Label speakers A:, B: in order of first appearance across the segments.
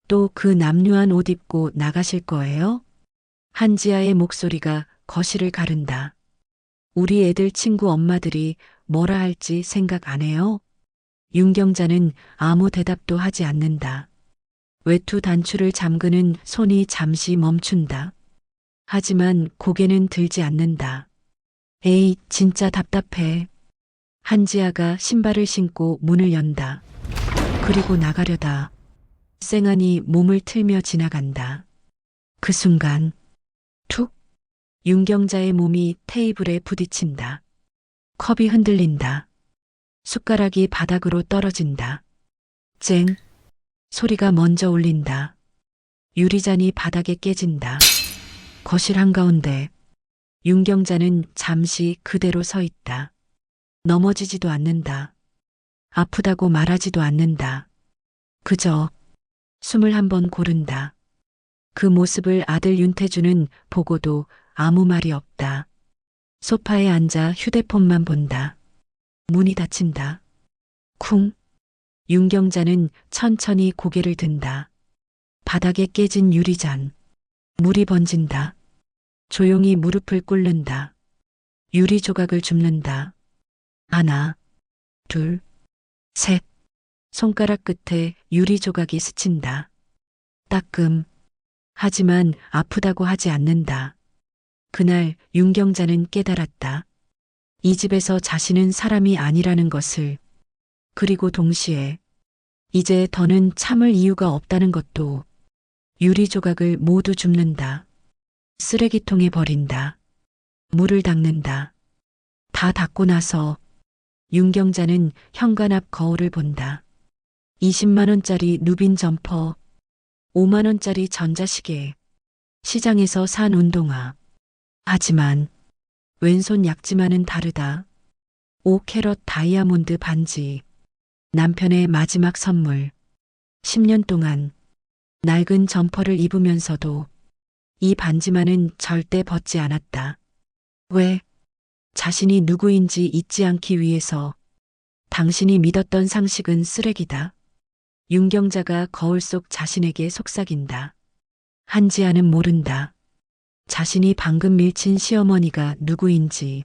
A: 또 그 남루한 옷 입고 나가실 거예요? 한지아의 목소리가 거실을 가른다. 우리 애들 친구 엄마들이 뭐라 할지 생각 안 해요? 윤경자는 아무 대답도 하지 않는다. 외투 단추를 잠그는 손이 잠시 멈춘다. 하지만 고개는 들지 않는다. 에이, 진짜 답답해. 한지아가 신발을 신고 문을 연다. 그리고 나가려다. 쌩안이 몸을 틀며 지나간다. 그 순간 툭! 윤경자의 몸이 테이블에 부딪힌다. 컵이 흔들린다. 숟가락이 바닥으로 떨어진다. 쨍! 소리가 먼저 울린다. 유리잔이 바닥에 깨진다. 거실 한가운데 윤경자는 잠시 그대로 서 있다. 넘어지지도 않는다. 아프다고 말하지도 않는다. 그저 숨을 한번 고른다. 그 모습을 아들 윤태주는 보고도 아무 말이 없다. 소파에 앉아 휴대폰만 본다. 문이 닫힌다. 쿵. 윤경자는 천천히 고개를 든다. 바닥에 깨진 유리잔. 물이 번진다. 조용히 무릎을 꿇는다. 유리 조각을 줍는다. 하나, 둘, 셋. 손가락 끝에 유리 조각이 스친다. 따끔. 하지만 아프다고 하지 않는다. 그날 윤경자는 깨달았다. 이 집에서 자신은 사람이 아니라는 것을. 그리고 동시에 이제 더는 참을 이유가 없다는 것도. 유리 조각을 모두 줍는다. 쓰레기통에 버린다. 물을 닦는다. 다 닦고 나서 윤경자는 현관 앞 거울을 본다. 20만 원짜리 누빈 점퍼, 5만 원짜리 전자시계, 시장에서 산 운동화. 하지만 왼손 약지만은 다르다. 5캐럿 다이아몬드 반지. 남편의 마지막 선물. 10년 동안 낡은 점퍼를 입으면서도 이 반지만은 절대 벗지 않았다. 왜? 자신이 누구인지 잊지 않기 위해서. 당신이 믿었던 상식은 쓰레기다. 윤경자가 거울 속 자신에게 속삭인다. 한지아는 모른다. 자신이 방금 밀친 시어머니가 누구인지,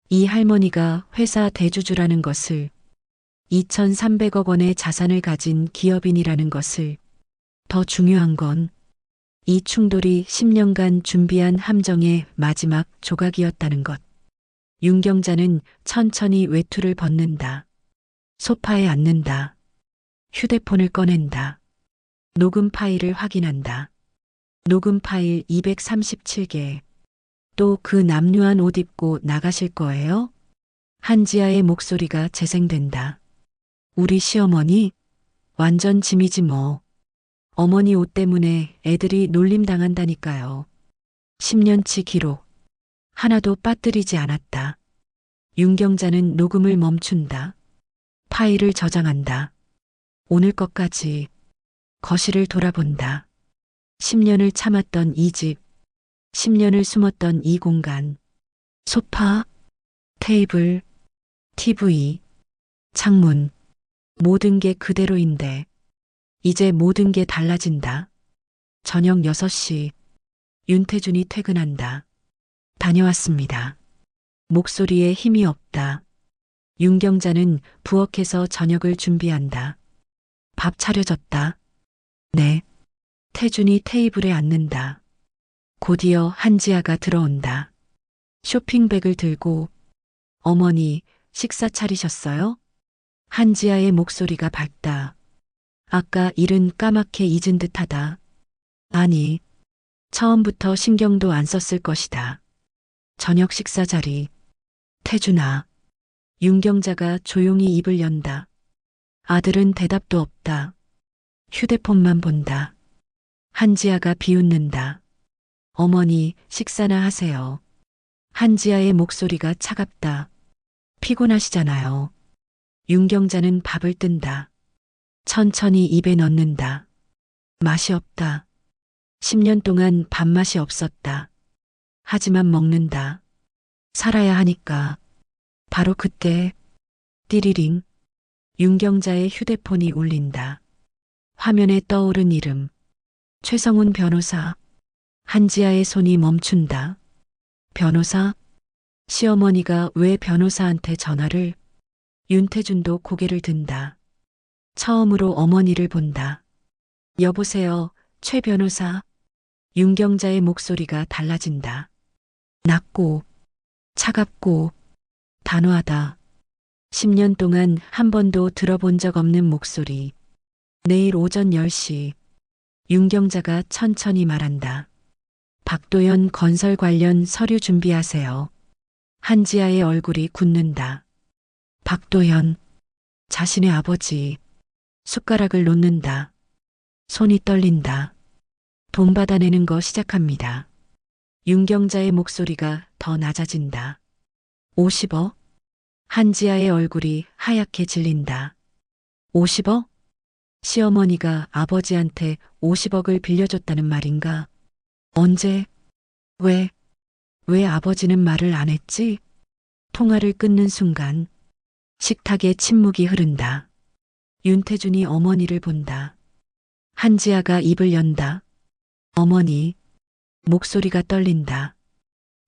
A: 이 할머니가 회사 대주주라는 것을, 2,300억 원의 자산을 가진 기업인이라는 것을. 더 중요한 건 이 충돌이 10년간 준비한 함정의 마지막 조각이었다는 것. 윤경자는 천천히 외투를 벗는다. 소파에 앉는다. 휴대폰을 꺼낸다. 녹음 파일을 확인한다. 녹음 파일 237개. 또 그 남루한 옷 입고 나가실 거예요? 한지아의 목소리가 재생된다. 우리 시어머니? 완전 짐이지 뭐. 어머니 옷 때문에 애들이 놀림당한다니까요. 10년치 기록. 하나도 빠뜨리지 않았다. 윤경자는 녹음을 멈춘다. 파일을 저장한다. 오늘 것까지. 거실을 돌아본다. 10년을 참았던 이 집. 10년을 숨었던 이 공간. 소파, 테이블, TV, 창문. 모든 게 그대로인데 이제 모든 게 달라진다. 저녁 6시. 윤태준이 퇴근한다. 다녀왔습니다. 목소리에 힘이 없다. 윤경자는 부엌에서 저녁을 준비한다. 밥 차려졌다. 네. 태준이 테이블에 앉는다. 곧이어 한지아가 들어온다. 쇼핑백을 들고. 어머니, 식사 차리셨어요? 한지아의 목소리가 밝다. 아까 일은 까맣게 잊은 듯하다. 아니, 처음부터 신경도 안 썼을 것이다. 저녁 식사 자리. 태준아. 윤경자가 조용히 입을 연다. 아들은 대답도 없다. 휴대폰만 본다. 한지아가 비웃는다. 어머니, 식사나 하세요. 한지아의 목소리가 차갑다. 피곤하시잖아요. 윤경자는 밥을 뜬다. 천천히 입에 넣는다. 맛이 없다. 10년 동안 밥맛이 없었다. 하지만 먹는다. 살아야 하니까. 바로 그때 띠리링. 윤경자의 휴대폰이 울린다. 화면에 떠오른 이름. 최성훈 변호사. 한지아의 손이 멈춘다. 변호사? 시어머니가 왜 변호사한테 전화를? 윤태준도 고개를 든다. 처음으로 어머니를 본다. 여보세요, 최 변호사. 윤경자의 목소리가 달라진다. 낮고, 차갑고, 단호하다. 10년 동안 한 번도 들어본 적 없는 목소리. 내일 오전 10시. 윤경자가 천천히 말한다. 박도연 건설 관련 서류 준비하세요. 한지아의 얼굴이 굳는다. 박도연. 자신의 아버지. 숟가락을 놓는다. 손이 떨린다. 돈 받아내는 거 시작합니다. 윤경자의 목소리가 더 낮아진다. 50억? 한지아의 얼굴이 하얗게 질린다. 50억? 시어머니가 아버지한테 50억을 빌려줬다는 말인가? 언제? 왜 아버지는 말을 안 했지? 통화를 끊는 순간 식탁에 침묵이 흐른다. 윤태준이 어머니를 본다. 한지아가 입을 연다. 어머니. 목소리가 떨린다.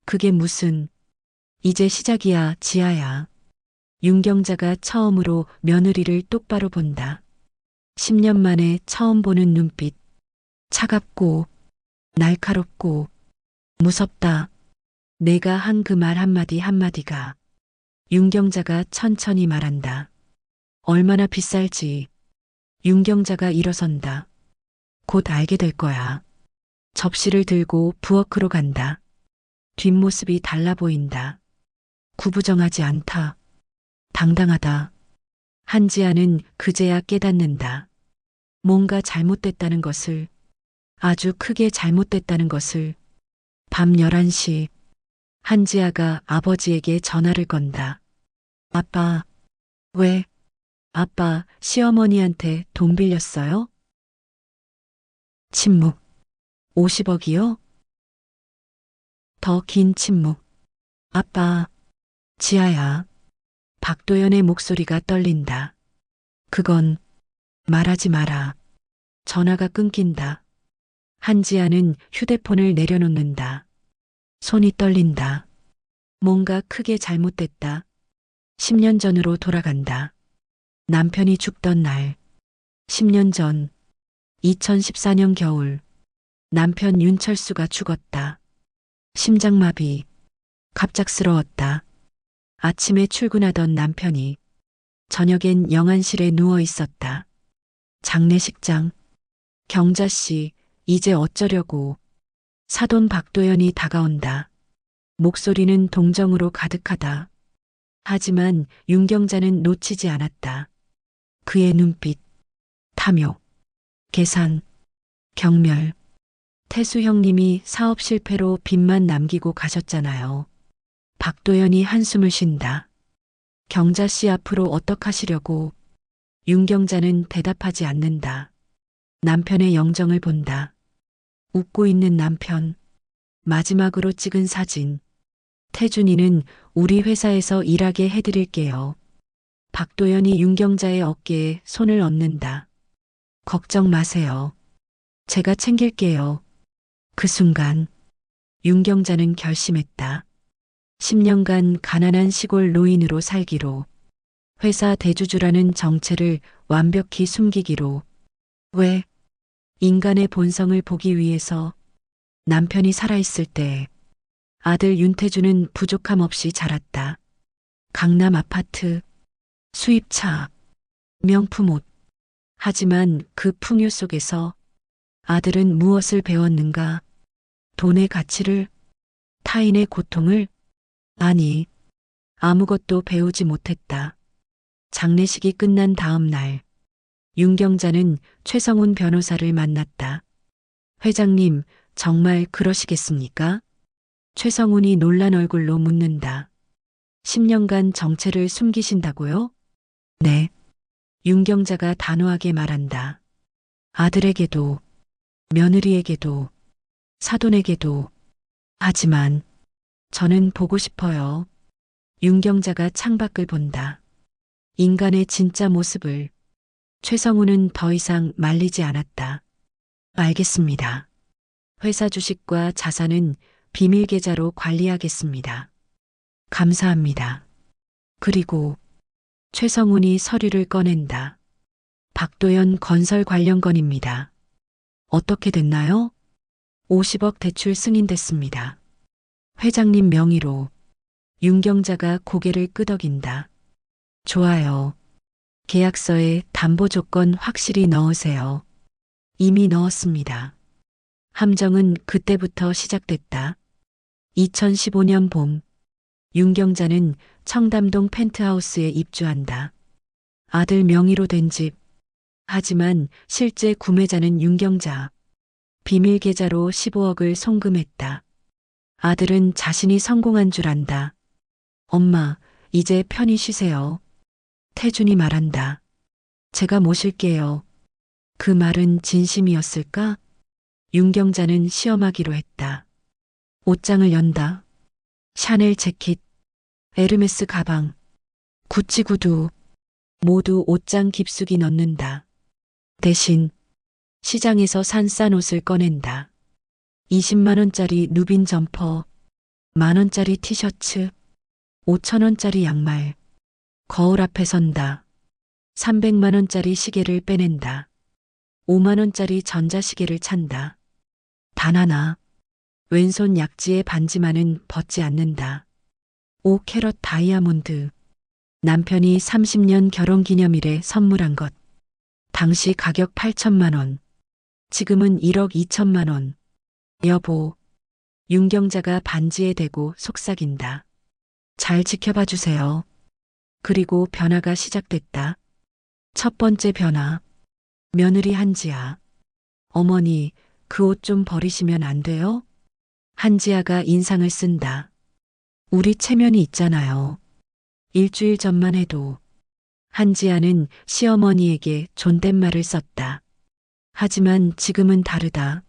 A: 그게 무슨. 이제 시작이야, 지아야. 윤경자가 처음으로 며느리를 똑바로 본다. 10년 만에 처음 보는 눈빛. 차갑고, 날카롭고, 무섭다. 내가 한 그 말 한마디 한마디가. 윤경자가 천천히 말한다. 얼마나 비쌀지. 윤경자가 일어선다. 곧 알게 될 거야. 접시를 들고 부엌으로 간다. 뒷모습이 달라 보인다. 구부정하지 않다. 당당하다. 한지아는 그제야 깨닫는다. 뭔가 잘못됐다는 것을, 아주 크게 잘못됐다는 것을. 밤 11시, 한지아가 아버지에게 전화를 건다. 아빠, 왜? 아빠, 시어머니한테 돈 빌렸어요? 침묵. 50억이요? 더 긴 침묵. 아빠, 지아야. 박도연의 목소리가 떨린다. 그건 말하지 마라. 전화가 끊긴다. 한지아는 휴대폰을 내려놓는다. 손이 떨린다. 뭔가 크게 잘못됐다. 10년 전으로 돌아간다. 남편이 죽던 날. 10년 전. 2014년 겨울. 남편 윤철수가 죽었다. 심장마비. 갑작스러웠다. 아침에 출근하던 남편이 저녁엔 영안실에 누워 있었다. 장례식장. 경자씨, 이제 어쩌려고. 사돈 박도연이 다가온다. 목소리는 동정으로 가득하다. 하지만 윤경자는 놓치지 않았다. 그의 눈빛. 탐욕. 계산. 경멸. 태수 형님이 사업 실패로 빚만 남기고 가셨잖아요. 박도연이 한숨을 쉰다. 경자씨 앞으로 어떡하시려고. 윤경자는 대답하지 않는다. 남편의 영정을 본다. 웃고 있는 남편. 마지막으로 찍은 사진. 태준이는 우리 회사에서 일하게 해드릴게요. 박도연이 윤경자의 어깨에 손을 얹는다. 걱정 마세요. 제가 챙길게요. 그 순간 윤경자는 결심했다. 10년간 가난한 시골 노인으로 살기로, 회사 대주주라는 정체를 완벽히 숨기기로. 왜? 인간의 본성을 보기 위해서. 남편이 살아있을 때 아들 윤태준은 부족함 없이 자랐다. 강남 아파트, 수입차, 명품 옷. 하지만 그 풍요 속에서 아들은 무엇을 배웠는가? 돈의 가치를? 타인의 고통을? 아니, 아무것도 배우지 못했다. 장례식이 끝난 다음 날, 윤경자는 최성훈 변호사를 만났다. 회장님, 정말 그러시겠습니까? 최성훈이 놀란 얼굴로 묻는다. 10년간 정체를 숨기신다고요? 네. 윤경자가 단호하게 말한다. 아들에게도, 며느리에게도, 사돈에게도. 하지만 저는 보고 싶어요. 윤경자가 창밖을 본다. 인간의 진짜 모습을. 최성우는 더 이상 말리지 않았다. 알겠습니다. 회사 주식과 자산은 비밀 계좌로 관리하겠습니다. 감사합니다. 그리고 최성훈이 서류를 꺼낸다. 박도연 건설 관련 건입니다. 어떻게 됐나요? 50억 대출 승인됐습니다. 회장님 명의로. 윤경자가 고개를 끄덕인다. 좋아요. 계약서에 담보 조건 확실히 넣으세요. 이미 넣었습니다. 함정은 그때부터 시작됐다. 2015년 봄, 윤경자는 청담동 펜트하우스에 입주한다. 아들 명의로 된 집. 하지만 실제 구매자는 윤경자. 비밀 계좌로 15억을 송금했다. 아들은 자신이 성공한 줄 안다. 엄마, 이제 편히 쉬세요. 태준이 말한다. 제가 모실게요. 그 말은 진심이었을까? 윤경자는 시험하기로 했다. 옷장을 연다. 샤넬 재킷, 에르메스 가방, 구찌 구두, 모두 옷장 깊숙이 넣는다. 대신 시장에서 산 싼 옷을 꺼낸다. 20만 원짜리 누빈 점퍼, 10,000원짜리 티셔츠, 5,000원짜리 양말. 거울 앞에 선다. 300만 원짜리 시계를 빼낸다. 5만 원짜리 전자시계를 찬다. 단 하나. 왼손 약지의 반지만은 벗지 않는다. 5캐럿 다이아몬드. 남편이 30년 결혼기념일에 선물한 것. 당시 가격 8천만 원. 지금은 1억 2천만 원. 여보. 윤경자가 반지에 대고 속삭인다. 잘 지켜봐 주세요. 그리고 변화가 시작됐다. 첫 번째 변화. 며느리 한지아. 어머니, 그 옷 좀 버리시면 안 돼요? 한지아가 인상을 쓴다. 우리 체면이 있잖아요. 일주일 전만 해도 한지아는 시어머니에게 존댓말을 썼다. 하지만 지금은 다르다.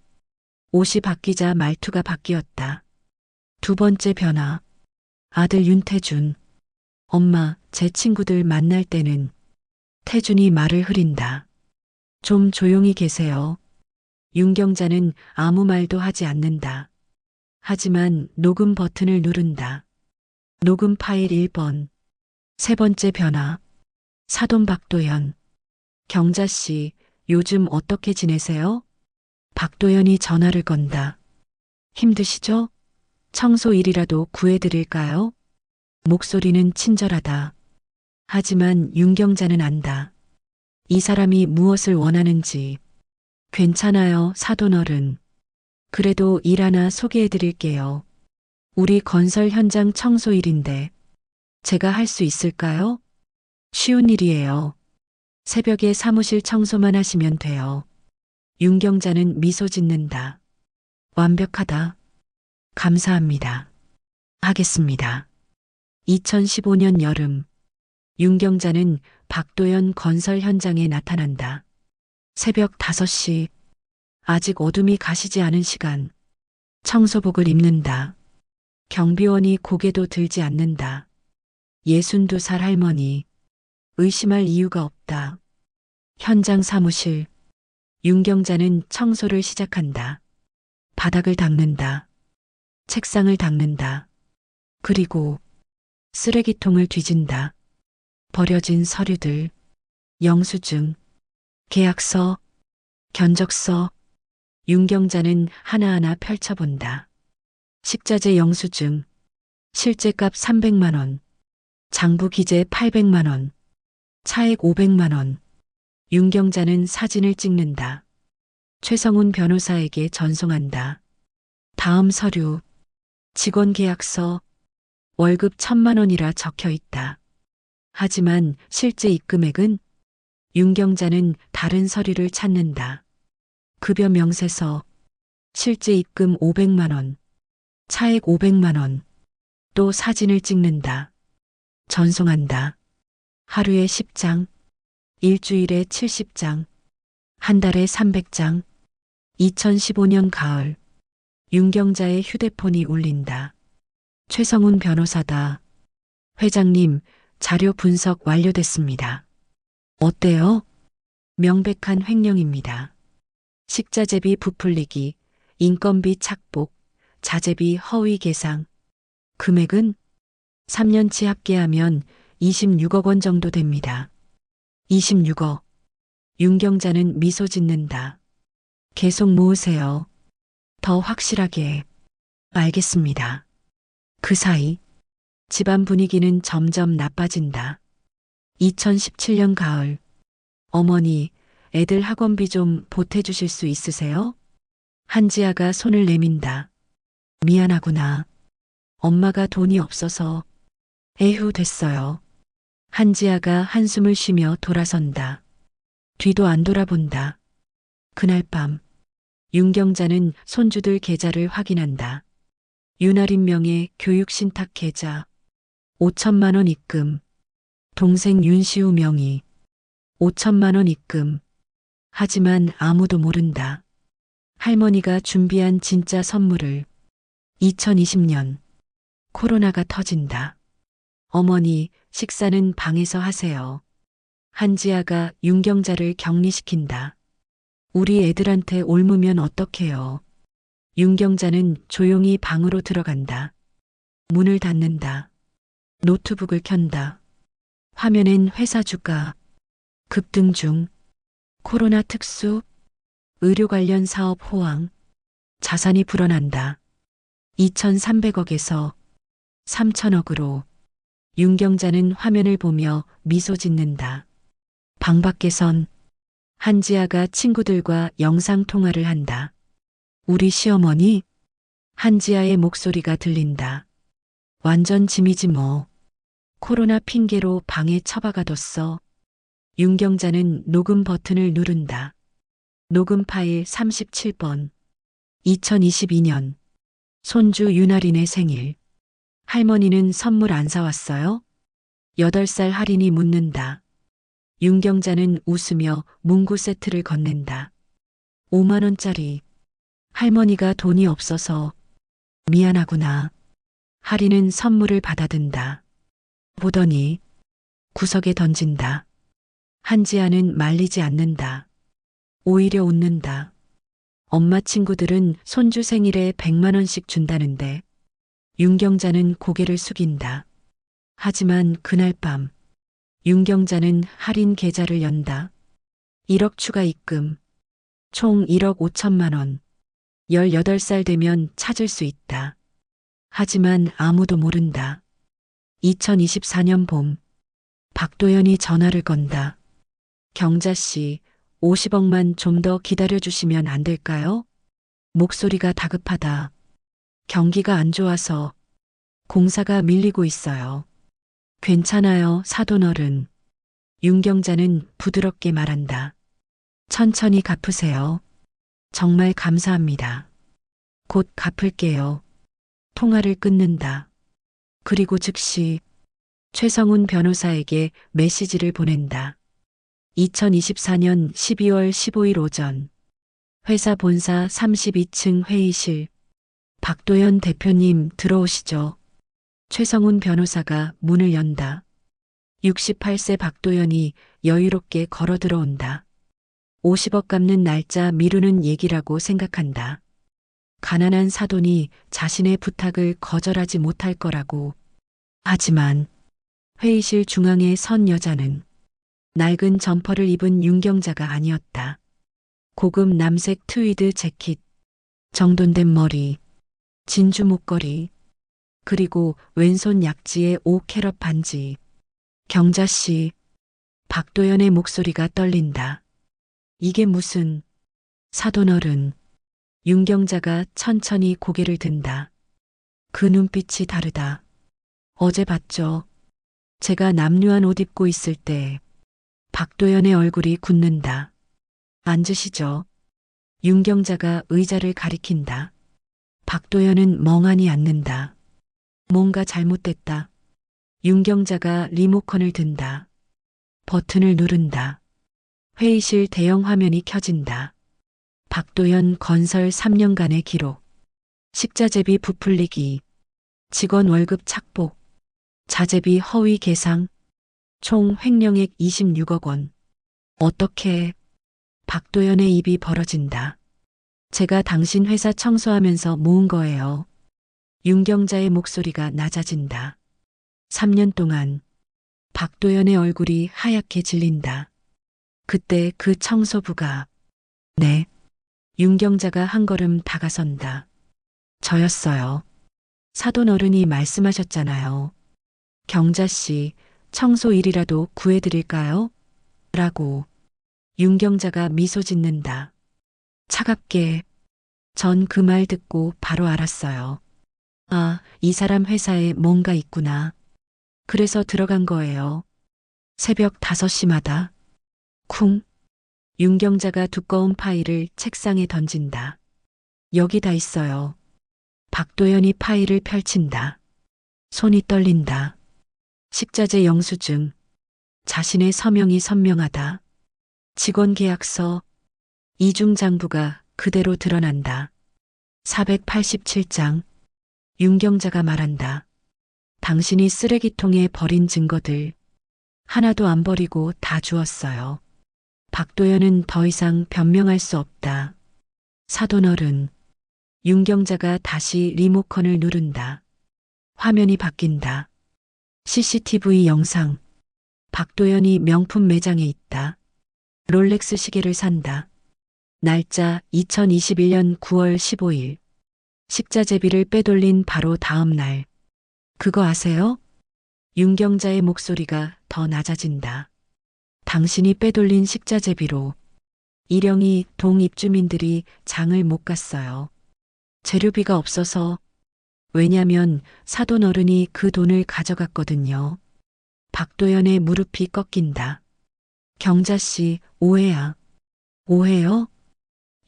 A: 옷이 바뀌자 말투가 바뀌었다. 두 번째 변화. 아들 윤태준. 엄마, 제 친구들 만날 때는. 태준이 말을 흐린다. 좀 조용히 계세요. 윤경자는 아무 말도 하지 않는다. 하지만 녹음 버튼을 누른다. 녹음 파일 1번. 세 번째 변화. 사돈 박도연. 경자 씨, 요즘 어떻게 지내세요? 박도연이 전화를 건다. 힘드시죠? 청소 일이라도 구해드릴까요? 목소리는 친절하다. 하지만 윤경자는 안다. 이 사람이 무엇을 원하는지. 괜찮아요, 사돈어른. 그래도 일 하나 소개해드릴게요. 우리 건설 현장 청소 일인데 제가 할 수 있을까요? 쉬운 일이에요. 새벽에 사무실 청소만 하시면 돼요. 윤경자는 미소 짓는다. 완벽하다. 감사합니다. 하겠습니다. 2015년 여름, 윤경자는 박도연 건설 현장에 나타난다. 새벽 5시, 아직 어둠이 가시지 않은 시간. 청소복을 입는다. 경비원이 고개도 들지 않는다. 62살 할머니. 의심할 이유가 없다. 현장 사무실. 윤경자는 청소를 시작한다. 바닥을 닦는다. 책상을 닦는다. 그리고 쓰레기통을 뒤진다. 버려진 서류들, 영수증, 계약서, 견적서. 윤경자는 하나하나 펼쳐본다. 식자재 영수증, 실제값 300만 원, 장부 기재 800만 원, 차액 500만 원. 윤경자는 사진을 찍는다. 최성훈 변호사에게 전송한다. 다음 서류, 직원 계약서, 월급 1,000만 원이라 적혀 있다. 하지만 실제 입금액은? 윤경자는 다른 서류를 찾는다. 급여 명세서, 실제 입금 500만 원, 차액 500만 원. 또 사진을 찍는다. 전송한다. 하루에 10장, 일주일에 70장, 한 달에 300장. 2015년 가을, 윤경자의 휴대폰이 울린다. 최성훈 변호사다. 회장님, 자료 분석 완료됐습니다. 어때요? 명백한 횡령입니다. 식자재비 부풀리기, 인건비 착복, 자재비 허위 계상. 금액은 3년치 합계하면 26억 원 정도 됩니다. 26억. 윤 경자는 미소 짓는다. 계속 모으세요. 더 확실하게. 알겠습니다. 그 사이 집안 분위기는 점점 나빠진다. 2017년 가을. 어머니, 애들 학원비 좀 보태주실 수 있으세요? 한지아가 손을 내민다. 미안하구나. 엄마가 돈이 없어서. 에휴, 됐어요. 한지아가 한숨을 쉬며 돌아선다. 뒤도 안 돌아본다. 그날 밤, 윤 경자는 손주들 계좌를 확인한다. 윤아린 명의 교육신탁 계좌 5천만 원 입금. 동생 윤시우 명의 5천만 원 입금. 하지만 아무도 모른다. 할머니가 준비한 진짜 선물을. 2020년 코로나가 터진다. 어머니, 식사는 방에서 하세요. 한지아가 윤 경자를 격리시킨다. 우리 애들한테 옮으면 어떡해요. 윤 경자는 조용히 방으로 들어간다. 문을 닫는다. 노트북을 켠다. 화면엔 회사 주가 급등 중, 코로나 특수, 의료 관련 사업 호황, 자산이 불어난다. 2,300억에서 3,000억으로. 윤 경자는 화면을 보며 미소 짓는다. 방 밖에선 한지아가 친구들과 영상통화를 한다. 우리 시어머니? 한지아의 목소리가 들린다. 완전 짐이지 뭐. 코로나 핑계로 방에 처박아뒀어. 윤 경자는 녹음 버튼을 누른다. 녹음 파일 37번. 2022년. 손주 윤아린의 생일. 할머니는 선물 안 사왔어요? 8살 할인이 묻는다. 윤 경자는 웃으며 문구 세트를 건넨다. 5만 원짜리. 할머니가 돈이 없어서. 미안하구나. 할인은 선물을 받아든다. 보더니 구석에 던진다. 한지아는 말리지 않는다. 오히려 웃는다. 엄마 친구들은 손주 생일에 100만 원씩 준다는데. 윤 경자는 고개를 숙인다. 하지만 그날 밤 윤 경자는 할인 계좌를 연다. 1억 추가 입금. 총 1억 5천만 원. 18살 되면 찾을 수 있다. 하지만 아무도 모른다. 2024년 봄. 박도연이 전화를 건다. 경자 씨, 50억만 좀 더 기다려주시면 안 될까요? 목소리가 다급하다. 경기가 안 좋아서 공사가 밀리고 있어요. 괜찮아요, 사돈어른. 윤 경자는 부드럽게 말한다. 천천히 갚으세요. 정말 감사합니다. 곧 갚을게요. 통화를 끊는다. 그리고 즉시 최성훈 변호사에게 메시지를 보낸다. 2024년 12월 15일 오전. 회사 본사 32층 회의실. 박도연 대표님 들어오시죠. 최성훈 변호사가 문을 연다. 68세 박도연이 여유롭게 걸어 들어온다. 50억 갚는 날짜 미루는 얘기라고 생각한다. 가난한 사돈이 자신의 부탁을 거절하지 못할 거라고. 하지만 회의실 중앙에 선 여자는 낡은 점퍼를 입은 윤 경자가 아니었다. 고급 남색 트위드 재킷, 정돈된 머리, 진주 목걸이, 그리고 왼손 약지에 5캐럿 반지. 경자 씨. 박도연의 목소리가 떨린다. 이게 무슨. 사돈어른. 윤 경자가 천천히 고개를 든다. 그 눈빛이 다르다. 어제 봤죠. 제가 남루한 옷 입고 있을 때. 박도연의 얼굴이 굳는다. 앉으시죠. 윤 경자가 의자를 가리킨다. 박도연은 멍하니 앉는다. 뭔가 잘못됐다. 윤 경자가 리모컨을 든다. 버튼을 누른다. 회의실 대형 화면이 켜진다. 박도연 건설 3년간의 기록. 식자재비 부풀리기. 직원 월급 착복. 자재비 허위 계상. 총 횡령액 26억 원. 어떻게 박도연의 입이 벌어진다. 제가 당신 회사 청소하면서 모은 거예요. 윤경자의 목소리가 낮아진다. 3년 동안 박도연의 얼굴이 하얗게 질린다. 그때 그 청소부가 네. 윤경자가 한 걸음 다가선다. 저였어요. 사돈 어른이 말씀하셨잖아요. 경자 씨, 청소 일이라도 구해드릴까요? 라고 윤경자가 미소 짓는다. 차갑게 전 그 말 듣고 바로 알았어요. 아, 이 사람 회사에 뭔가 있구나. 그래서 들어간 거예요. 새벽 5시마다 쿵. 윤경자가 두꺼운 파일을 책상에 던진다. 여기 다 있어요. 박도연이 파일을 펼친다. 손이 떨린다. 식자재 영수증. 자신의 서명이 선명하다. 직원 계약서. 이중장부가 그대로 드러난다. 487장. 윤경자가 말한다. 당신이 쓰레기통에 버린 증거들. 하나도 안 버리고 다 주었어요. 박도연은 더 이상 변명할 수 없다. 사돈 어른. 윤경자가 다시 리모컨을 누른다. 화면이 바뀐다. CCTV 영상. 박도연이 명품 매장에 있다. 롤렉스 시계를 산다. 날짜 2021년 9월 15일. 식자재비를 빼돌린 바로 다음 날. 그거 아세요? 윤경자의 목소리가 더 낮아진다. 당신이 빼돌린 식자재비로 일영이 동 입주민들이 장을 못 갔어요. 재료비가 없어서. 왜냐면 사돈 어른이 그 돈을 가져갔거든요. 박도연의 무릎이 꺾인다. 경자 씨, 오해야. 오해요?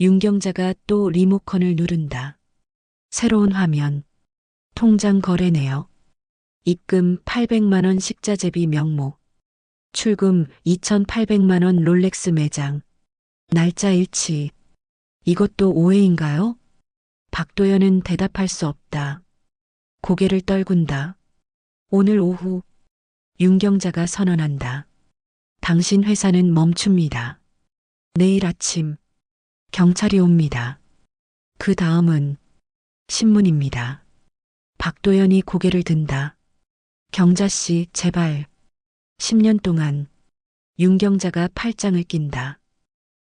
A: 윤경자가 또 리모컨을 누른다. 새로운 화면. 통장 거래 내역. 입금 800만 원 식자재비 명목. 출금 2,800만 원 롤렉스 매장. 날짜 일치. 이것도 오해인가요? 박도연은 대답할 수 없다. 고개를 떨군다. 오늘 오후 윤경자가 선언한다. 당신 회사는 멈춥니다. 내일 아침 경찰이 옵니다. 그 다음은 신문입니다. 박도연이 고개를 든다. 경자 씨, 제발. 10년 동안 윤경자가 팔짱을 낀다.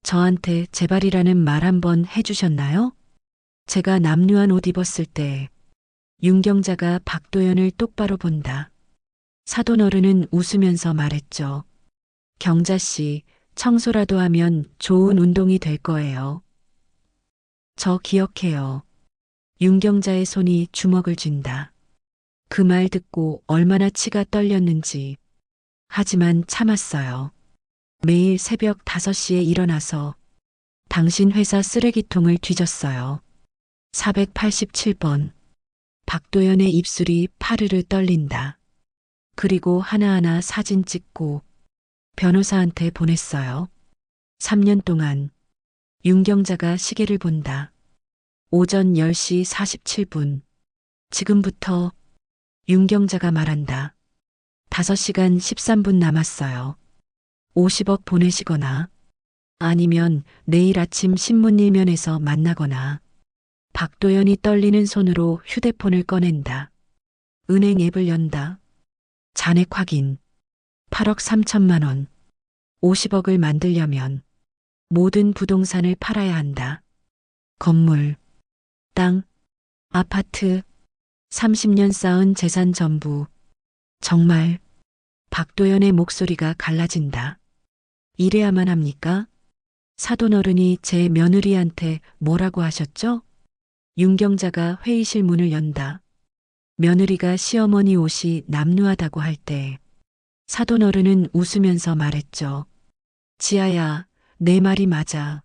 A: 저한테 제발이라는 말 한번 해주셨나요? 제가 남루한 옷 입었을 때 윤경자가 박도연을 똑바로 본다. 사돈 어른은 웃으면서 말했죠. 경자 씨, 청소라도 하면 좋은 운동이 될 거예요. 저 기억해요. 윤경자의 손이 주먹을 쥔다. 그 말 듣고 얼마나 치가 떨렸는지. 하지만 참았어요. 매일 새벽 5시에 일어나서 당신 회사 쓰레기통을 뒤졌어요. 487번. 박도연의 입술이 파르르 떨린다. 그리고 하나하나 사진 찍고 변호사한테 보냈어요. 3년 동안 윤경자가 시계를 본다. 오전 10시 47분. 지금부터 윤경자가 말한다. 5시간 13분 남았어요. 50억 보내시거나 아니면 내일 아침 신문 일면에서 만나거나. 박도연이 떨리는 손으로 휴대폰을 꺼낸다. 은행 앱을 연다. 잔액 확인. 8억 3천만 원. 50억을 만들려면 모든 부동산을 팔아야 한다. 건물, 땅, 아파트, 30년 쌓은 재산 전부. 정말 박도연의 목소리가 갈라진다. 이래야만 합니까? 사돈 어른이 제 며느리한테 뭐라고 하셨죠? 윤경자가 회의실 문을 연다. 며느리가 시어머니 옷이 남루하다고 할 때 사돈 어른은 웃으면서 말했죠. 지아야, 내 말이 맞아.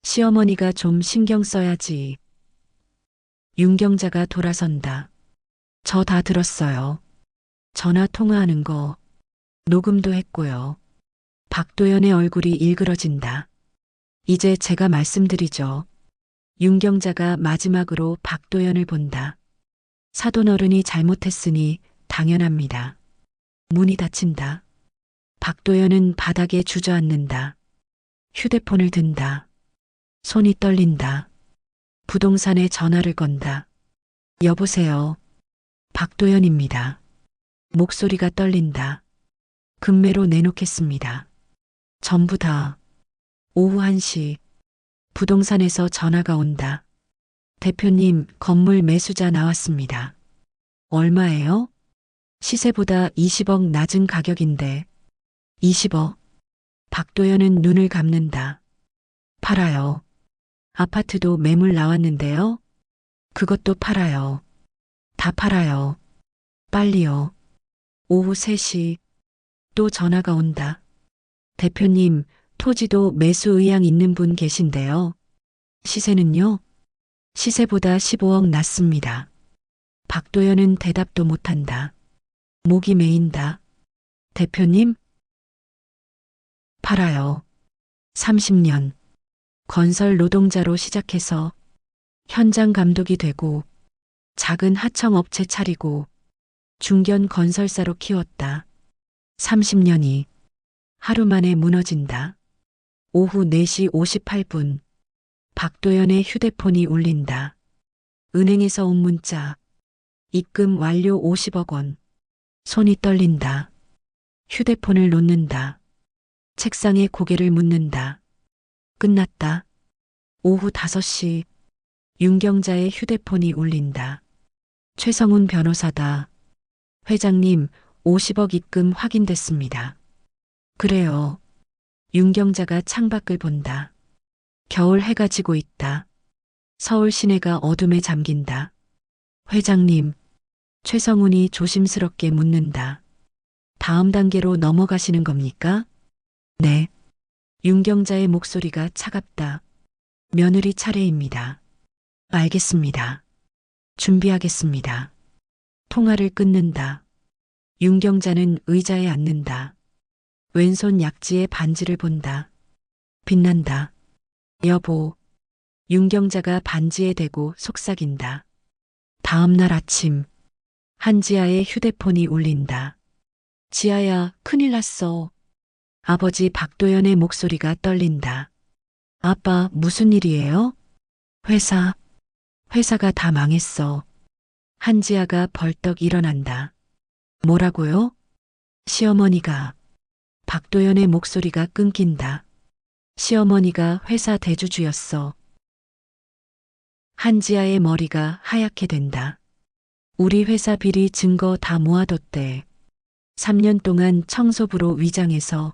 A: 시어머니가 좀 신경 써야지. 윤경자가 돌아선다. 저 다 들었어요. 전화 통화하는 거 녹음도 했고요. 박도연의 얼굴이 일그러진다. 이제 제가 말씀드리죠. 윤경자가 마지막으로 박도연을 본다. 사돈 어른이 잘못했으니 당연합니다. 문이 닫힌다. 박도연은 바닥에 주저앉는다. 휴대폰을 든다. 손이 떨린다. 부동산에 전화를 건다. 여보세요. 박도연입니다. 목소리가 떨린다. 금매로 내놓겠습니다. 전부 다. 오후 1시. 부동산에서 전화가 온다. 대표님, 건물 매수자 나왔습니다. 얼마예요? 시세보다 20억 낮은 가격인데. 20억. 박도연은 눈을 감는다. 팔아요. 아파트도 매물 나왔는데요. 그것도 팔아요. 다 팔아요. 빨리요. 오후 3시. 또 전화가 온다. 대표님, 토지도 매수 의향 있는 분 계신데요. 시세는요? 시세보다 15억 낮습니다. 박도연은 대답도 못한다. 목이 메인다. 대표님? 팔아요. 30년. 건설 노동자로 시작해서 현장 감독이 되고 작은 하청업체 차리고 중견 건설사로 키웠다. 30년이 하루 만에 무너진다. 오후 4시 58분. 박도연의 휴대폰이 울린다. 은행에서 온 문자. 입금 완료 50억 원. 손이 떨린다. 휴대폰을 놓는다. 책상에 고개를 묻는다. 끝났다. 오후 5시. 윤경자의 휴대폰이 울린다. 최성훈 변호사다. 회장님, 50억 입금 확인됐습니다. 그래요. 윤경자가 창밖을 본다. 겨울 해가 지고 있다. 서울 시내가 어둠에 잠긴다. 회장님, 최성훈이 조심스럽게 묻는다. 다음 단계로 넘어가시는 겁니까? 네. 윤경자의 목소리가 차갑다. 며느리 차례입니다. 알겠습니다. 준비하겠습니다. 통화를 끊는다. 윤경자는 의자에 앉는다. 왼손 약지에 반지를 본다. 빛난다. 여보. 윤경자가 반지에 대고 속삭인다. 다음 날 아침. 한지아의 휴대폰이 울린다. 지아야, 큰일 났어. 아버지 박도연의 목소리가 떨린다. 아빠, 무슨 일이에요? 회사가 다 망했어. 한지아가 벌떡 일어난다. 뭐라고요? 시어머니가. 박도연의 목소리가 끊긴다. 시어머니가 회사 대주주였어. 한지아의 머리가 하얗게 된다. 우리 회사 비리 증거 다 모아뒀대. 3년 동안 청소부로 위장해서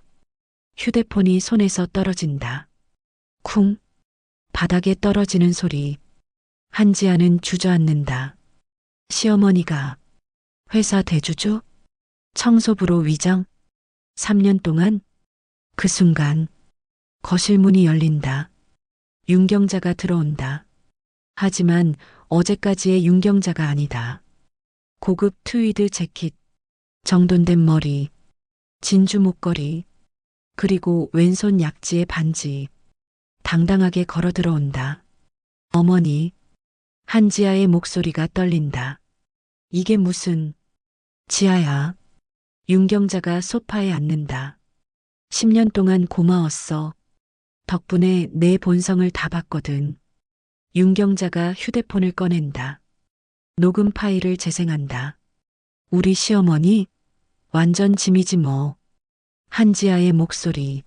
A: 휴대폰이 손에서 떨어진다. 쿵. 바닥에 떨어지는 소리. 한지아는 주저앉는다. 시어머니가 회사 대주주? 청소부로 위장? 3년 동안? 그 순간 거실 문이 열린다. 윤경자가 들어온다. 하지만 어제까지의 윤경자가 아니다. 고급 트위드 재킷, 정돈된 머리, 진주 목걸이, 그리고 왼손 약지에 반지. 당당하게 걸어 들어온다. 어머니. 한지아의 목소리가 떨린다. 이게 무슨. 지아야. 윤경자가 소파에 앉는다. 10년 동안 고마웠어. 덕분에 내 본성을 다 봤거든. 윤경자가 휴대폰을 꺼낸다. 녹음 파일을 재생한다. 우리 시어머니? 완전 짐이지 뭐. 한지아의 목소리.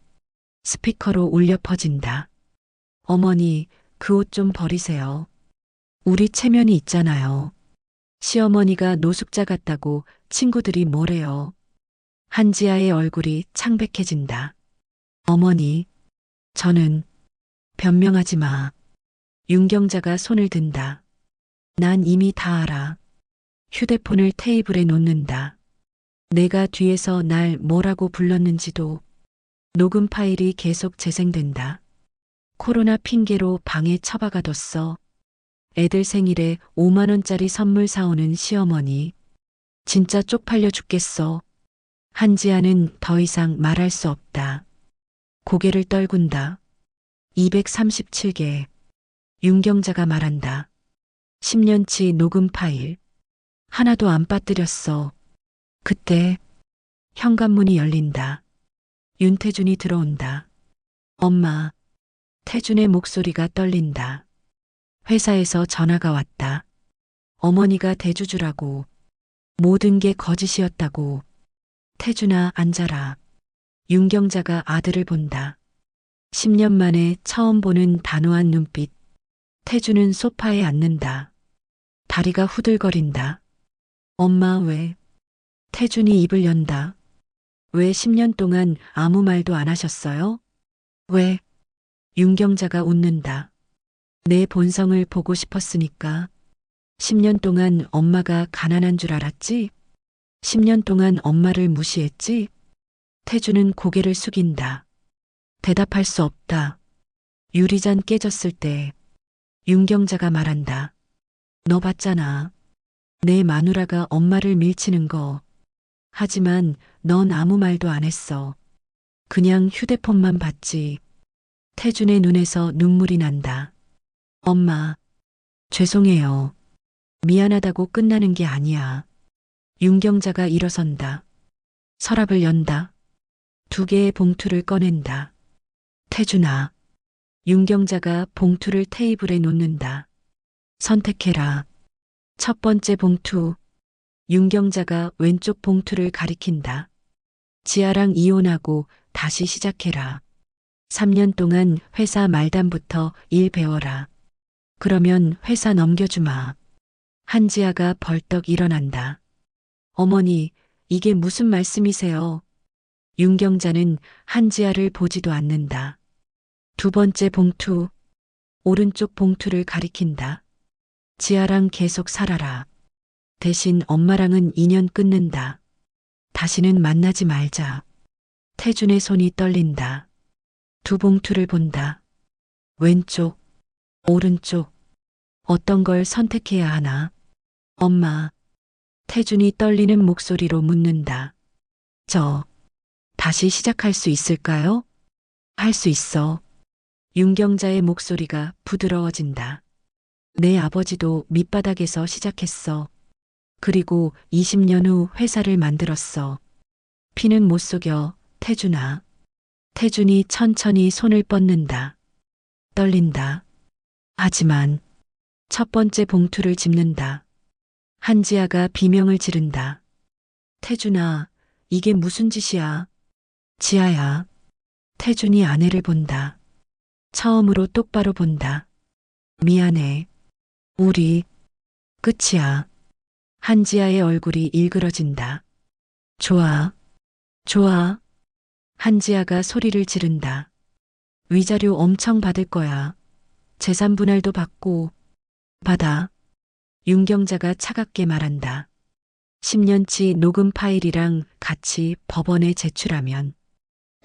A: 스피커로 울려 퍼진다. 어머니, 그 옷 좀 버리세요. 우리 체면이 있잖아요. 시어머니가 노숙자 같다고 친구들이 뭐래요. 한지아의 얼굴이 창백해진다. 어머니, 저는. 변명하지 마. 윤경자가 손을 든다. 난 이미 다 알아. 휴대폰을 테이블에 놓는다. 내가 뒤에서 날 뭐라고 불렀는지도. 녹음 파일이 계속 재생된다. 코로나 핑계로 방에 처박아뒀어. 애들 생일에 5만 원짜리 선물 사오는 시어머니. 진짜 쪽팔려 죽겠어. 한지아는 더 이상 말할 수 없다. 고개를 떨군다. 237개. 윤경자가 말한다. 10년치 녹음 파일. 하나도 안 빠뜨렸어. 그때 현관문이 열린다. 윤태준이 들어온다. 엄마, 태준의 목소리가 떨린다. 회사에서 전화가 왔다. 어머니가 대주주라고. 모든 게 거짓이었다고. 태준아, 앉아라. 윤경자가 아들을 본다. 10년 만에 처음 보는 단호한 눈빛. 태준은 소파에 앉는다. 다리가 후들거린다. 엄마, 왜? 태준이 입을 연다. 왜 10년 동안 아무 말도 안 하셨어요? 왜? 윤경자가 웃는다. 내 본성을 보고 싶었으니까. 10년 동안 엄마가 가난한 줄 알았지? 10년 동안 엄마를 무시했지? 태주는 고개를 숙인다. 대답할 수 없다. 유리잔 깨졌을 때 윤경자가 말한다. 너 봤잖아. 내 마누라가 엄마를 밀치는 거. 하지만 넌 아무 말도 안 했어. 그냥 휴대폰만 봤지. 태준의 눈에서 눈물이 난다. 엄마, 죄송해요. 미안하다고 끝나는 게 아니야. 윤경자가 일어선다. 서랍을 연다. 2개의 봉투를 꺼낸다. 태준아. 윤경자가 봉투를 테이블에 놓는다. 선택해라. 첫 번째 봉투. 윤경자가 왼쪽 봉투를 가리킨다. 지아랑 이혼하고 다시 시작해라. 3년 동안 회사 말단부터 일 배워라. 그러면 회사 넘겨주마. 한지아가 벌떡 일어난다. 어머니, 이게 무슨 말씀이세요? 윤경자는 한지아를 보지도 않는다. 2번째 봉투. 오른쪽 봉투를 가리킨다. 지아랑 계속 살아라. 대신 엄마랑은 인연 끊는다. 다시는 만나지 말자. 태준의 손이 떨린다. 2봉투를 본다. 왼쪽, 오른쪽. 어떤 걸 선택해야 하나? 엄마. 태준이 떨리는 목소리로 묻는다. 다시 시작할 수 있을까요? 할 수 있어. 윤경자의 목소리가 부드러워진다. 내 아버지도 밑바닥에서 시작했어. 그리고 20년 후 회사를 만들었어. 피는 못 속여, 태준아. 태준이 천천히 손을 뻗는다. 떨린다. 하지만 첫 번째 봉투를 집는다. 한지아가 비명을 지른다. 태준아, 이게 무슨 짓이야? 지아야. 태준이 아내를 본다. 처음으로 똑바로 본다. 미안해. 우리 끝이야. 한지아의 얼굴이 일그러진다. 좋아. 좋아. 한지아가 소리를 지른다. 위자료 엄청 받을 거야. 재산 분할도 받고. 받아. 윤경자가 차갑게 말한다. 10년치 녹음 파일이랑 같이 법원에 제출하면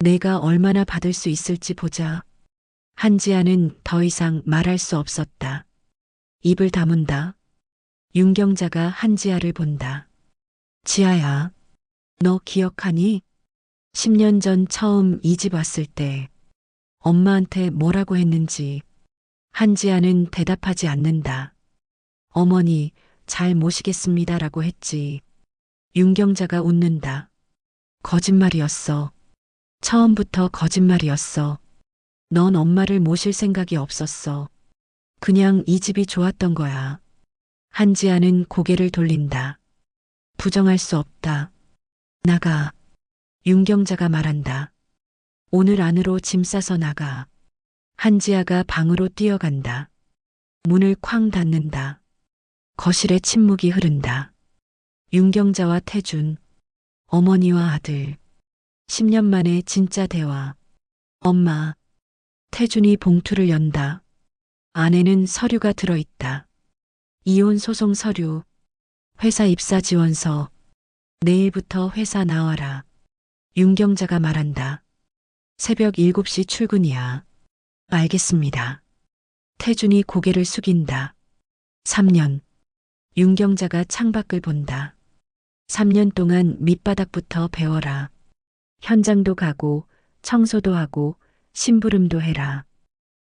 A: 내가 얼마나 받을 수 있을지 보자. 한지아는 더 이상 말할 수 없었다. 입을 다문다. 윤경자가 한지아를 본다. 지아야, 너 기억하니? 10년 전 처음 이 집 왔을 때 엄마한테 뭐라고 했는지. 한지아는 대답하지 않는다. 어머니, 잘 모시겠습니다라고 했지. 윤경자가 웃는다. 거짓말이었어. 처음부터 거짓말이었어. 넌 엄마를 모실 생각이 없었어. 그냥 이 집이 좋았던 거야. 한지아는 고개를 돌린다. 부정할 수 없다. 나가. 윤경자가 말한다. 오늘 안으로 짐 싸서 나가. 한지아가 방으로 뛰어간다. 문을 쾅 닫는다. 거실에 침묵이 흐른다. 윤경자와 태준, 어머니와 아들. 10년 만에 진짜 대화. 엄마. 태준이 봉투를 연다. 안에는 서류가 들어있다. 이혼 소송 서류, 회사 입사 지원서. 내일부터 회사 나와라. 윤경자가 말한다. 새벽 7시 출근이야. 알겠습니다. 태준이 고개를 숙인다. 3년. 윤경자가 창밖을 본다. 3년 동안 밑바닥부터 배워라. 현장도 가고 청소도 하고 심부름도 해라.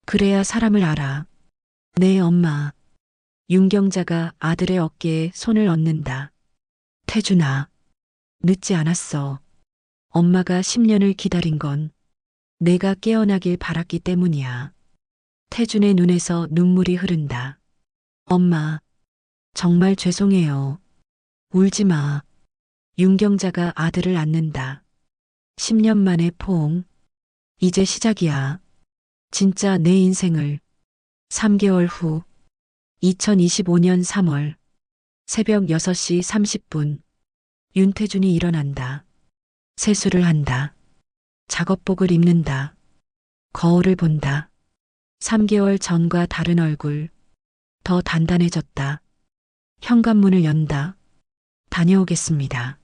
A: 그래야 사람을 알아. 네, 엄마. 윤경자가 아들의 어깨에 손을 얹는다. 태준아, 늦지 않았어. 엄마가 10년을 기다린 건 내가 깨어나길 바랐기 때문이야. 태준의 눈에서 눈물이 흐른다. 엄마, 정말 죄송해요. 울지 마. 윤경자가 아들을 안는다. 10년 만에 포옹. 이제 시작이야. 진짜 내 인생을. 3개월 후, 2025년 3월, 새벽 6시 30분, 윤태준이 일어난다. 세수를 한다. 작업복을 입는다. 거울을 본다. 3개월 전과 다른 얼굴. 더 단단해졌다. 현관문을 연다. 다녀오겠습니다.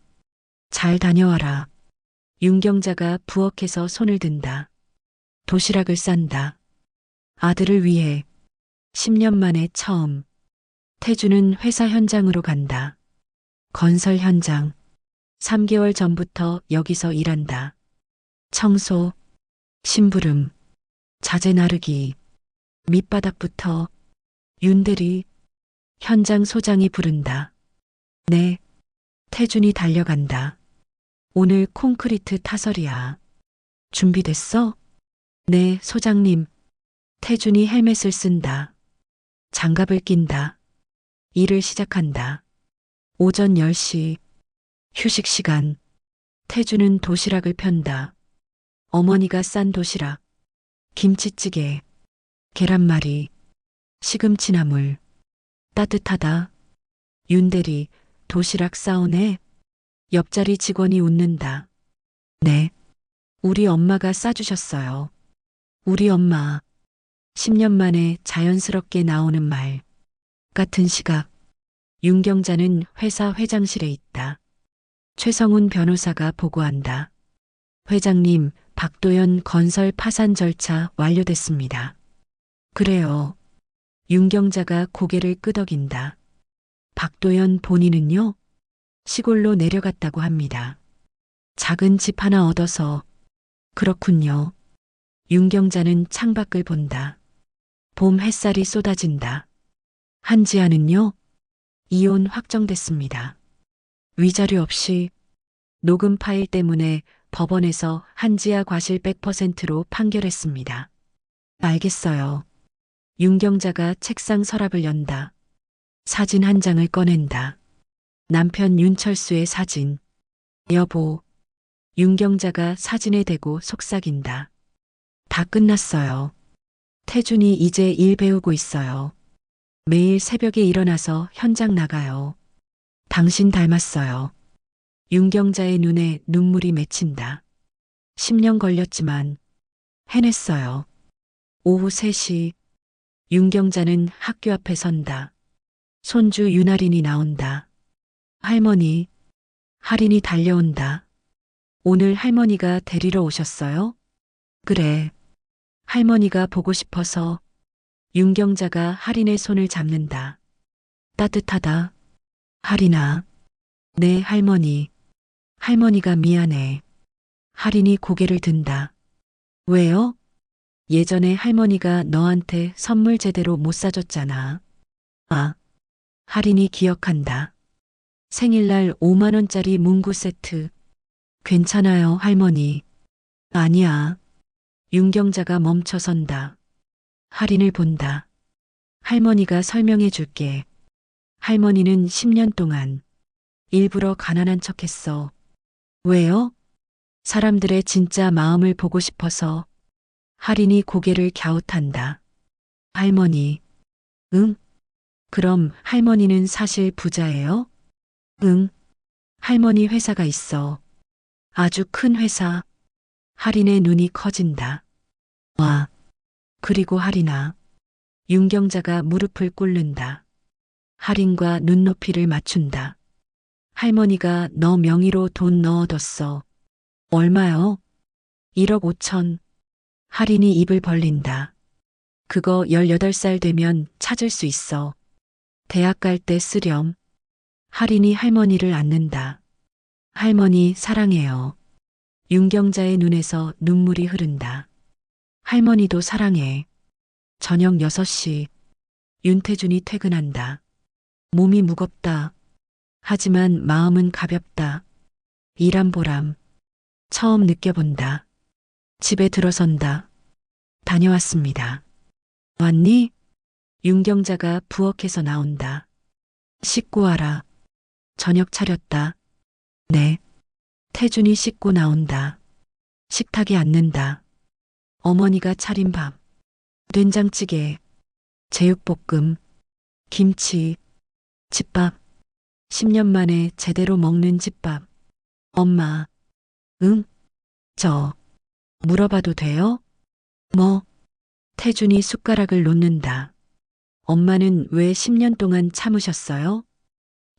A: 잘 다녀와라. 윤경자가 부엌에서 손을 든다. 도시락을 싼다. 아들을 위해 10년 만에 처음. 태주는 회사 현장으로 간다. 건설 현장. 3개월 전부터 여기서 일한다. 청소, 심부름, 자재 나르기, 밑바닥부터. 윤대리, 현장 소장이 부른다. 네. 태준이 달려간다. 오늘 콘크리트 타설이야. 준비됐어? 네, 소장님. 태준이 헬멧을 쓴다. 장갑을 낀다. 일을 시작한다. 오전 10시. 휴식 시간. 태준은 도시락을 편다. 어머니가 싼 도시락. 김치찌개. 계란말이. 시금치 나물. 따뜻하다. 윤대리, 도시락 싸오네. 옆자리 직원이 웃는다. 네. 우리 엄마가 싸주셨어요. 우리 엄마. 10년 만에 자연스럽게 나오는 말. 같은 시각. 윤경자는 회사 회장실에 있다. 최성훈 변호사가 보고한다. 회장님, 박도연 건설 파산 절차 완료됐습니다. 그래요. 윤경자가 고개를 끄덕인다. 박도연 본인은요? 시골로 내려갔다고 합니다. 작은 집 하나 얻어서. 그렇군요. 윤경자는 창밖을 본다. 봄 햇살이 쏟아진다. 한지아는요? 이혼 확정됐습니다. 위자료 없이. 녹음 파일 때문에 법원에서 한지아 과실 100%로 판결했습니다. 알겠어요. 윤경자가 책상 서랍을 연다. 사진 한 장을 꺼낸다. 남편 윤철수의 사진. 여보. 윤경자가 사진에 대고 속삭인다. 다 끝났어요. 태준이 이제 일 배우고 있어요. 매일 새벽에 일어나서 현장 나가요. 당신 닮았어요. 윤경자의 눈에 눈물이 맺힌다. 10년 걸렸지만 해냈어요. 오후 3시. 윤경자는 학교 앞에 선다. 손주 윤아린이 나온다. 할머니. 할인이 달려온다. 오늘 할머니가 데리러 오셨어요? 그래. 할머니가 보고 싶어서. 윤경자가 할인의 손을 잡는다. 따뜻하다. 할인아. 네, 할머니. 할머니가 미안해. 할인이 고개를 든다. 왜요? 예전에 할머니가 너한테 선물 제대로 못 사줬잖아. 아. 할인이 기억한다. 생일날 5만 원짜리 문구 세트. 괜찮아요, 할머니. 아니야. 윤경자가 멈춰선다. 할인을 본다. 할머니가 설명해 줄게. 할머니는 10년 동안 일부러 가난한 척했어. 왜요? 사람들의 진짜 마음을 보고 싶어서. 할인이 고개를 갸웃한다. 할머니. 응? 그럼 할머니는 사실 부자예요? 응. 할머니 회사가 있어. 아주 큰 회사. 할인의 눈이 커진다. 와. 그리고 할인아. 윤경자가 무릎을 꿇는다. 할인과 눈높이를 맞춘다. 할머니가 너 명의로 돈 넣어뒀어. 얼마요? 1억 5천. 할인이 입을 벌린다. 그거 18살 되면 찾을 수 있어. 대학 갈 때 쓰렴. 할인이 할머니를 안는다. 할머니 사랑해요. 윤경자의 눈에서 눈물이 흐른다. 할머니도 사랑해. 저녁 6시. 윤태준이 퇴근한다. 몸이 무겁다. 하지만 마음은 가볍다. 일한 보람. 처음 느껴본다. 집에 들어선다. 다녀왔습니다. 왔니? 윤경자가 부엌에서 나온다. 씻고 와라. 저녁 차렸다. 네. 태준이 씻고 나온다. 식탁에 앉는다. 어머니가 차린 밥. 된장찌개, 제육볶음, 김치, 집밥. 10년 만에 제대로 먹는 집밥. 엄마, 응? 저, 물어봐도 돼요? 뭐? 태준이 숟가락을 놓는다. 엄마는 왜 10년 동안 참으셨어요?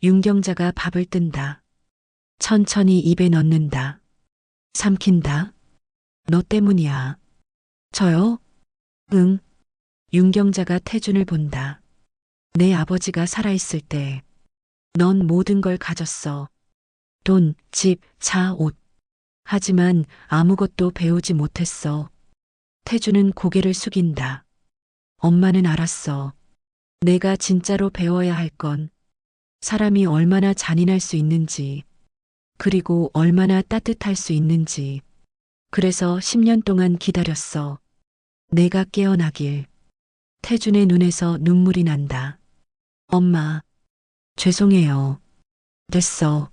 A: 윤경자가 밥을 뜬다. 천천히 입에 넣는다. 삼킨다. 너 때문이야. 저요? 응. 윤경자가 태준을 본다. 내 아버지가 살아있을 때 넌 모든 걸 가졌어. 돈, 집, 차, 옷. 하지만 아무것도 배우지 못했어. 태준은 고개를 숙인다. 엄마는 알았어. 내가 진짜로 배워야 할 건 사람이 얼마나 잔인할 수 있는지, 그리고 얼마나 따뜻할 수 있는지. 그래서 10년 동안 기다렸어. 내가 깨어나길. 태준의 눈에서 눈물이 난다. 엄마, 죄송해요. 됐어.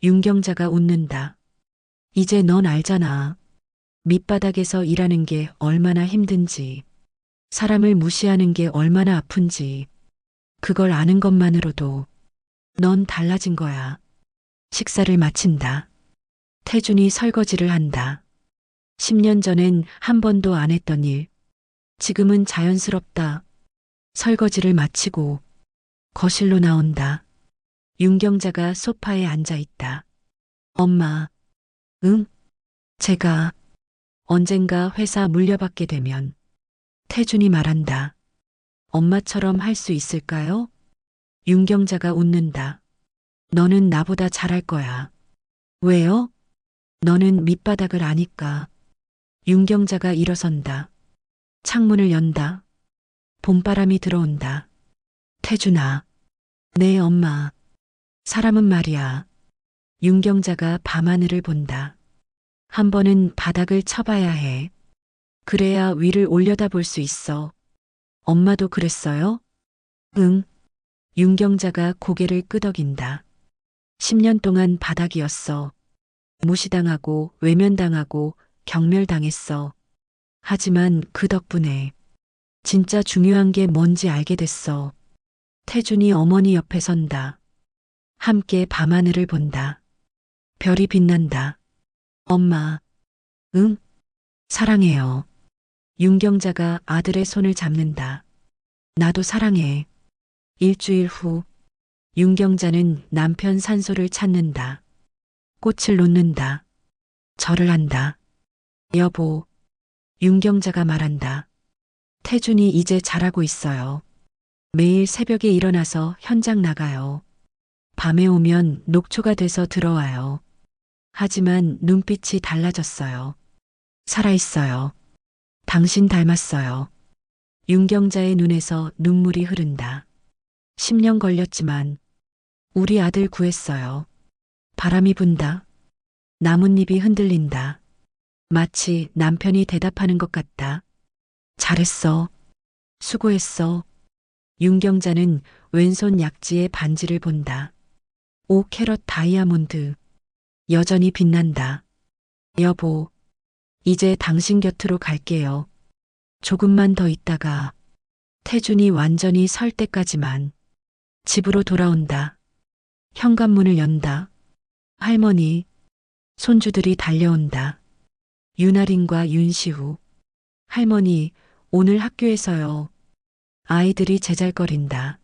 A: 윤경자가 웃는다. 이제 넌 알잖아. 밑바닥에서 일하는 게 얼마나 힘든지, 사람을 무시하는 게 얼마나 아픈지, 그걸 아는 것만으로도 넌 달라진 거야. 식사를 마친다. 태준이 설거지를 한다. 10년 전엔 한 번도 안 했던 일. 지금은 자연스럽다. 설거지를 마치고 거실로 나온다. 윤경자가 소파에 앉아 있다. 엄마, 응? 제가 언젠가 회사 물려받게 되면 태준이 말한다. 엄마처럼 할 수 있을까요? 윤경자가 웃는다. 너는 나보다 잘할 거야. 왜요? 너는 밑바닥을 아니까. 윤경자가 일어선다. 창문을 연다. 봄바람이 들어온다. 태준아, 내 엄마. 사람은 말이야. 윤경자가 밤하늘을 본다. 한 번은 바닥을 쳐봐야 해. 그래야 위를 올려다볼 수 있어. 엄마도 그랬어요? 응. 윤경자가 고개를 끄덕인다. 10년 동안 바닥이었어. 무시당하고 외면당하고 경멸당했어. 하지만 그 덕분에 진짜 중요한 게 뭔지 알게 됐어. 태준이 어머니 옆에 선다. 함께 밤하늘을 본다. 별이 빛난다. 엄마, 응? 사랑해요. 윤경자가 아들의 손을 잡는다. 나도 사랑해. 일주일 후, 윤경자는 남편 산소를 찾는다. 꽃을 놓는다. 절을 한다. 여보, 윤경자가 말한다. 태준이 이제 잘하고 있어요. 매일 새벽에 일어나서 현장 나가요. 밤에 오면 녹초가 돼서 들어와요. 하지만 눈빛이 달라졌어요. 살아있어요. 당신 닮았어요. 윤경자의 눈에서 눈물이 흐른다. 10년 걸렸지만 우리 아들 구했어요. 바람이 분다. 나뭇잎이 흔들린다. 마치 남편이 대답하는 것 같다. 잘했어. 수고했어. 윤경자는 왼손 약지의 반지를 본다. 5캐럿 다이아몬드. 여전히 빛난다. 여보, 이제 당신 곁으로 갈게요. 조금만 더 있다가 태준이 완전히 설 때까지만. 집으로 돌아온다. 현관문을 연다. 할머니, 손주들이 달려온다. 윤아린과 윤시우. 할머니, 오늘 학교에서요. 아이들이 제잘거린다.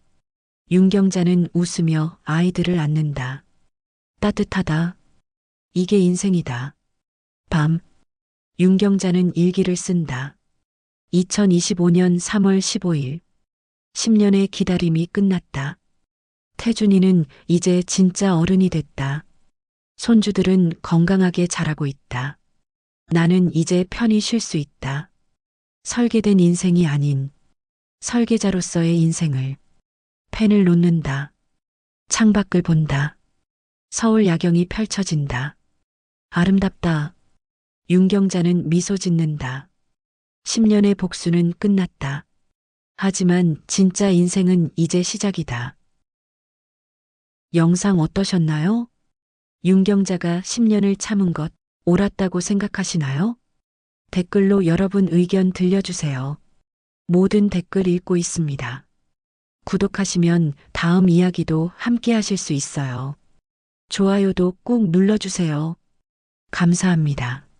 A: 윤경자는 웃으며 아이들을 안는다. 따뜻하다. 이게 인생이다. 밤. 윤경자는 일기를 쓴다. 2025년 3월 15일. 10년의 기다림이 끝났다. 태준이는 이제 진짜 어른이 됐다. 손주들은 건강하게 자라고 있다. 나는 이제 편히 쉴 수 있다. 설계된 인생이 아닌 설계자로서의 인생을. 펜을 놓는다. 창밖을 본다. 서울 야경이 펼쳐진다. 아름답다. 윤경자는 미소 짓는다. 10년의 복수는 끝났다. 하지만 진짜 인생은 이제 시작이다. 영상 어떠셨나요? 윤경자가 10년을 참은 것 옳았다고 생각하시나요? 댓글로 여러분 의견 들려주세요. 모든 댓글 읽고 있습니다. 구독하시면 다음 이야기도 함께 하실 수 있어요. 좋아요도 꼭 눌러주세요. 감사합니다.